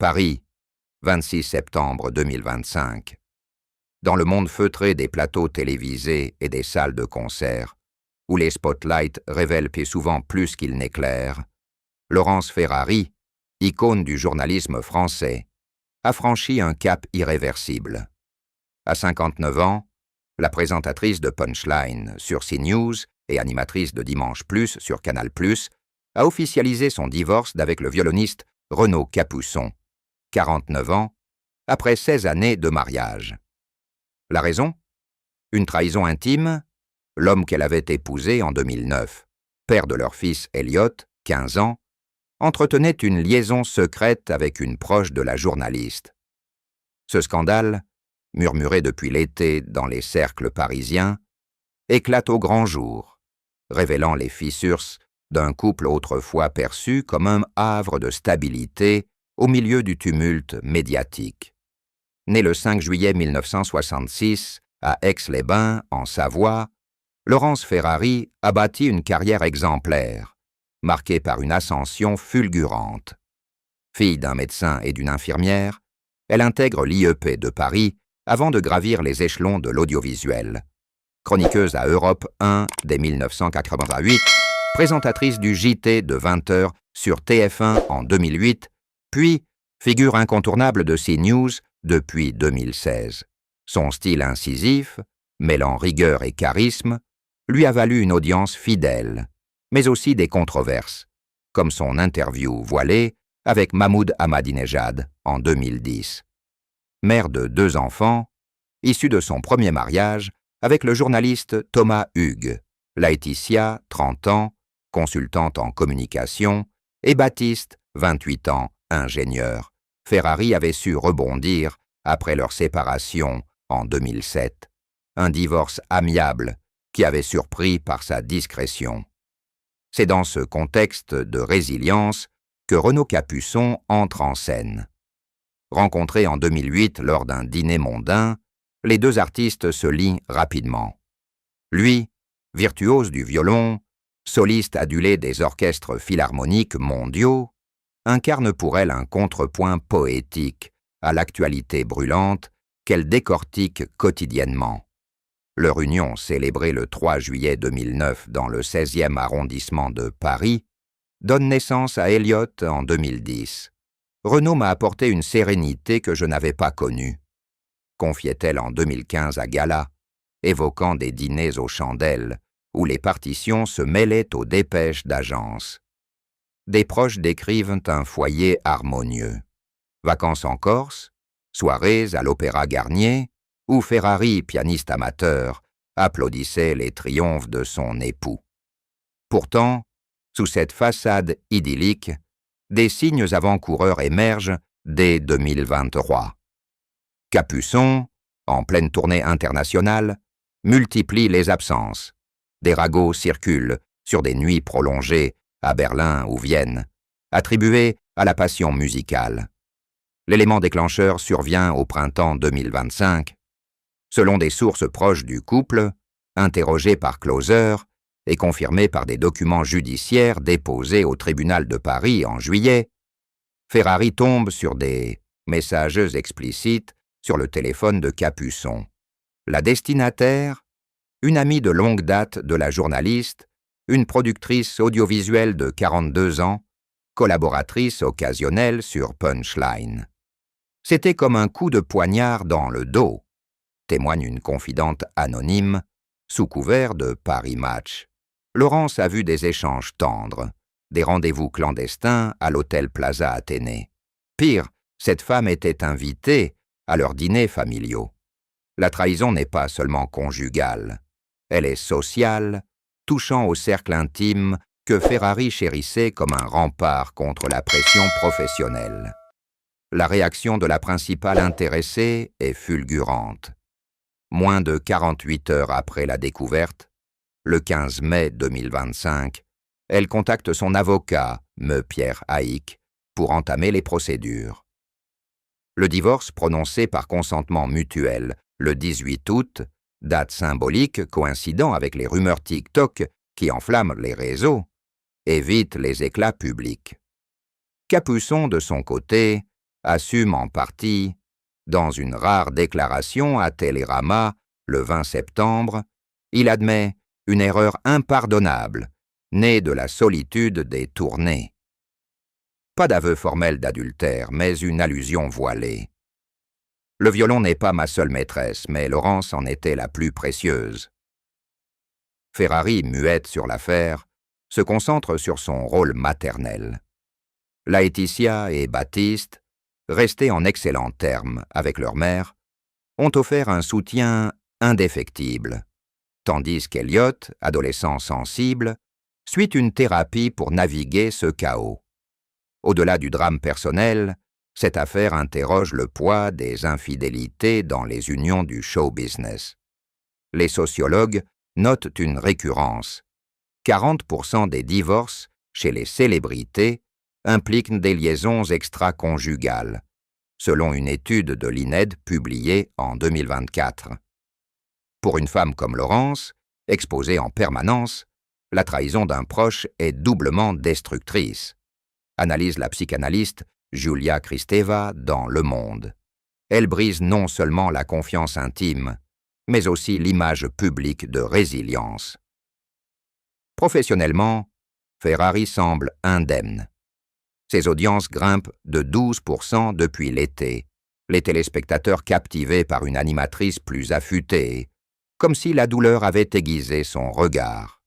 Paris, 26 septembre 2025. Dans le monde feutré des plateaux télévisés et des salles de concert, où les spotlights révèlent bien souvent plus qu'ils n'éclairent, Laurence Ferrari, icône du journalisme français, a franchi un cap irréversible. À 59 ans, la présentatrice de Punchline sur CNews et animatrice de Dimanche Plus sur Canal+, a officialisé son divorce d'avec le violoniste Renaud Capuçon, 49 ans, après 16 années de mariage. La raison ? Une trahison intime, l'homme qu'elle avait épousé en 2009, père de leur fils Elliot, 15 ans, entretenait une liaison secrète avec une proche de la journaliste. Ce scandale, murmuré depuis l'été dans les cercles parisiens, éclate au grand jour, révélant les fissures d'un couple autrefois perçu comme un havre de stabilité au milieu du tumulte médiatique. Né le 5 juillet 1966 à Aix-les-Bains, en Savoie, Laurence Ferrari a bâti une carrière exemplaire, marquée par une ascension fulgurante. Fille d'un médecin et d'une infirmière, elle intègre l'IEP de Paris avant de gravir les échelons de l'audiovisuel. Chroniqueuse à Europe 1 dès 1988, présentatrice du JT de 20h sur TF1 en 2008, puis figure incontournable de CNews depuis 2016. Son style incisif, mêlant rigueur et charisme, lui a valu une audience fidèle, mais aussi des controverses, comme son interview voilée avec Mahmoud Ahmadinejad en 2010. Mère de 2 enfants, issue de son premier mariage avec le journaliste Thomas Hugues, Laetitia, 30 ans, consultante en communication, et Baptiste, 28 ans, ingénieur. Ferrari avait su rebondir après leur séparation en 2007, un divorce amiable qui avait surpris par sa discrétion. C'est dans ce contexte de résilience que Renaud Capuçon entre en scène. Rencontrés en 2008 lors d'un dîner mondain, les 2 artistes se lient rapidement. Lui, virtuose du violon, soliste adulé des orchestres philharmoniques mondiaux, incarne pour elle un contrepoint poétique à l'actualité brûlante qu'elle décortique quotidiennement. Leur union, célébrée le 3 juillet 2009 dans le 16e arrondissement de Paris, donne naissance à Elliot en 2010. Renaud m'a apporté une sérénité que je n'avais pas connue, confiait-elle en 2015 à Gala, évoquant des dîners aux chandelles où les partitions se mêlaient aux dépêches d'agence. Des proches décrivent un foyer harmonieux. Vacances en Corse, soirées à l'Opéra Garnier, où Ferrari, pianiste amateur, applaudissait les triomphes de son époux. Pourtant, sous cette façade idyllique, des signes avant-coureurs émergent dès 2023. Capuçon, en pleine tournée internationale, multiplie les absences. Des ragots circulent sur des nuits prolongées à Berlin ou Vienne, attribuées à la passion musicale. L'élément déclencheur survient au printemps 2025. Selon des sources proches du couple, interrogées par Closer et confirmées par des documents judiciaires déposés au tribunal de Paris en juillet, Ferrari tombe sur des messages explicites sur le téléphone de Capuçon. La destinataire, une amie de longue date de la journaliste, une productrice audiovisuelle de 42 ans, collaboratrice occasionnelle sur Punchline. C'était comme un coup de poignard dans le dos, témoigne une confidente anonyme, sous couvert de Paris Match. Laurence a vu des échanges tendres, des rendez-vous clandestins à l'hôtel Plaza Athénée. Pire, cette femme était invitée à leurs dîners familiaux. La trahison n'est pas seulement conjugale, elle est sociale, touchant au cercle intime que Ferrari chérissait comme un rempart contre la pression professionnelle. La réaction de la principale intéressée est fulgurante. Moins de 48 heures après la découverte, le 15 mai 2025, elle contacte son avocat, M. Pierre Haïk, pour entamer les procédures. Le divorce prononcé par consentement mutuel le 18 août, date symbolique coïncidant avec les rumeurs TikTok qui enflamment les réseaux, évite les éclats publics. Capuçon, de son côté, assume en partie, dans une rare déclaration à Télérama, le 20 septembre, il admet une erreur impardonnable, née de la solitude des tournées. Pas d'aveu formel d'adultère, mais une allusion voilée. Le violon n'est pas ma seule maîtresse, mais Laurence en était la plus précieuse. Ferrari, muette sur l'affaire, se concentre sur son rôle maternel. Laetitia et Baptiste, restés en excellents termes avec leur mère, ont offert un soutien indéfectible, tandis qu'Elliot, adolescent sensible, suit une thérapie pour naviguer ce chaos. Au-delà du drame personnel, cette affaire interroge le poids des infidélités dans les unions du show business. Les sociologues notent une récurrence. 40% des divorces chez les célébrités impliquent des liaisons extra-conjugales, selon une étude de l'INED publiée en 2024. Pour une femme comme Laurence, exposée en permanence, la trahison d'un proche est doublement destructrice, analyse la psychanalyste Julia Kristeva dans Le Monde. Elle brise non seulement la confiance intime, mais aussi l'image publique de résilience. Professionnellement, Ferrari semble indemne. Ses audiences grimpent de 12% depuis l'été, les téléspectateurs captivés par une animatrice plus affûtée, comme si la douleur avait aiguisé son regard.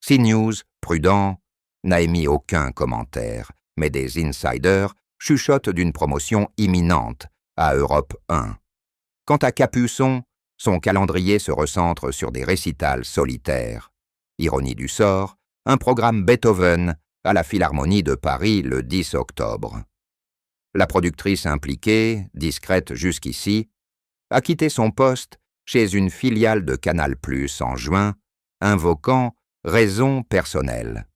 CNews, prudent, n'a émis aucun commentaire, mais des insiders chuchotent d'une promotion imminente à Europe 1. Quant à Capuçon, son calendrier se recentre sur des récitals solitaires. Ironie du sort, un programme Beethoven à la Philharmonie de Paris le 10 octobre. La productrice impliquée, discrète jusqu'ici, a quitté son poste chez une filiale de Canal+ en juin, invoquant raisons personnelles.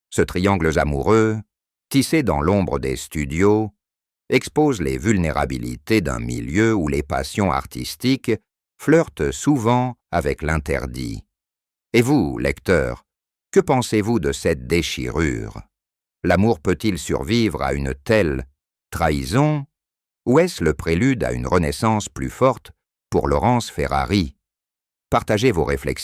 Ce triangle amoureux, tissé dans l'ombre des studios, expose les vulnérabilités d'un milieu où les passions artistiques flirtent souvent avec l'interdit. Et vous, lecteur, que pensez-vous de cette déchirure? L'amour peut-il survivre à une telle trahison, ou est-ce le prélude à une renaissance plus forte pour Laurence Ferrari? Partagez vos réflexions.